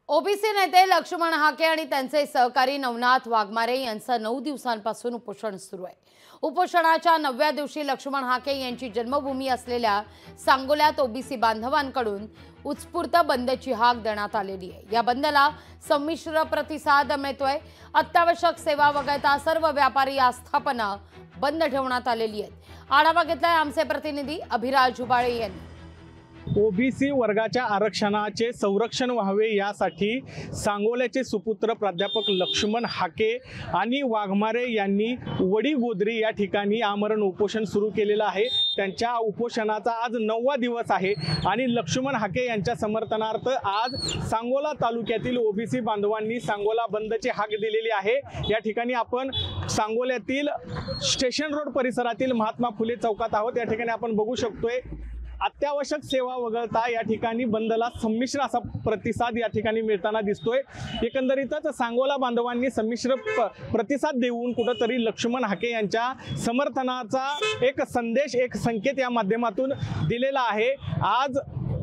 OBC नेते लक्ष्मण हाके आणि त्यांचे सहकारी नवनाथ वाघमारे यांचं 9 दिवसांपासून उपोषण सुरू आहे। उपोषणाच्या 9व्या दिवशी लक्ष्मण हाके यांची जन्मभूमी असलेल्या सांगोल्यात ओबीसी बांधवांकडून उत्स्फूर्त बंदची हाक देण्यात आलेली आहे। या बंदला संमिश्र प्रतिसाद मिळतोय। अत्यावश्यक सेवा वगळता सर्व व्यापारी आस्थापना बंद ठेवण्यात आलेली आहेत। आढावा घेतलाय आमचे प्रतिनिधी अभिराज जुबाळे यांनी। ओबीसी वर्गाच्या आरक्षणाचे संरक्षण व्हावे यासाठी सांगोल्याचे सुपुत्र प्राध्यापक लक्ष्मण हाके आणि वाघमारे यांनी वडी गोद्री या ठिकाणी आमरण उपोषण सुरू केलेलं आहे। त्यांच्या उपोषणाचा आज 9वा दिवस आहे आणि लक्ष्मण हाके यांच्या समर्थनार्थ आज सांगोला तालुक्यातील ओबीसी बांधवांनी सांगोला बंदची हाक दिलेली आहे। या ठिकाणी आपण सांगोल्यातील स्टेशन रोड परिसरातील महात्मा फुले चौकात आहोत। या ठिकाणी आपण बघू शकतोय अत्यावश्यक सेवा वगळता या ठिकाणी बंदला संमिश्र असा प्रतिसाद या ठिकाणी मिळताना दिसतोय। एकंदरीतच सांगोला बांधवांनी संमिश्र प्रतिसाद देऊन कुठेतरी लक्ष्मण हाके यांच्या समर्थनाचा एक संदेश, एक संकेत या माध्यमातून दिलेला आहे। आज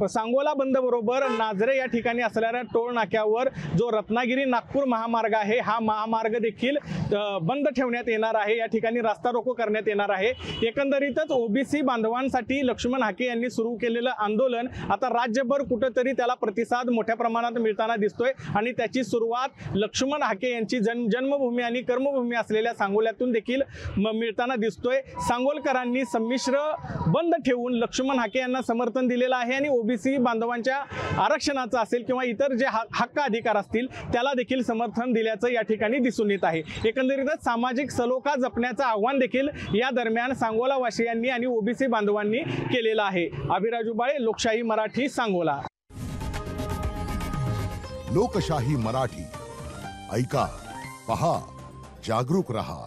सांगोला बंद बरोबर नाझरे या ठिकाणी असलेल्या टोल नाक्यावर जो रत्नागिरी नागपूर महामार्ग आहे हा महामार्ग देखील बंद ठेवण्यात येणार आहे। या ठिकाणी रास्ता रोको करण्यात येणार आहे। एकंदरीतच ओबीसी बांधवांसाठी लक्ष्मण हाके यांनी सुरू केलेलं आंदोलन आता राज्यभर कुठेतरी त्याला प्रतिसाद मोठ्या प्रमाणात मिळताना दिसतोय आणि त्याची सुरुवात लक्ष्मण हाके यांची जन्मभूमी आणि कर्मभूमी असलेल्या सांगोल्यातून देखील मिळताना दिसतोय। सांगोलकरांनी संमिश्र बंद ठेवून लक्ष्मण हाके यांना समर्थन दिलेलं आहे आणि ओबीसी बांधवांच्या आरक्षणाचं असेल किंवा इतर जे हक्क अधिकार असतील त्याला देखील समर्थन दिल्याचं या ठिकाणी दिसून येत आहे। एकंदरीतच सामाजिक सलोखा जपण्याचं आव्हान देखील या दरम्यान सांगोला वासियांनी आणि ओबीसी बांधवांनी केलेलं आहे। अभिराज जुबाळे, लोकशाही मराठी, सांगोला। लोकशाही मराठी ऐका, पहा, जागरूक रहा।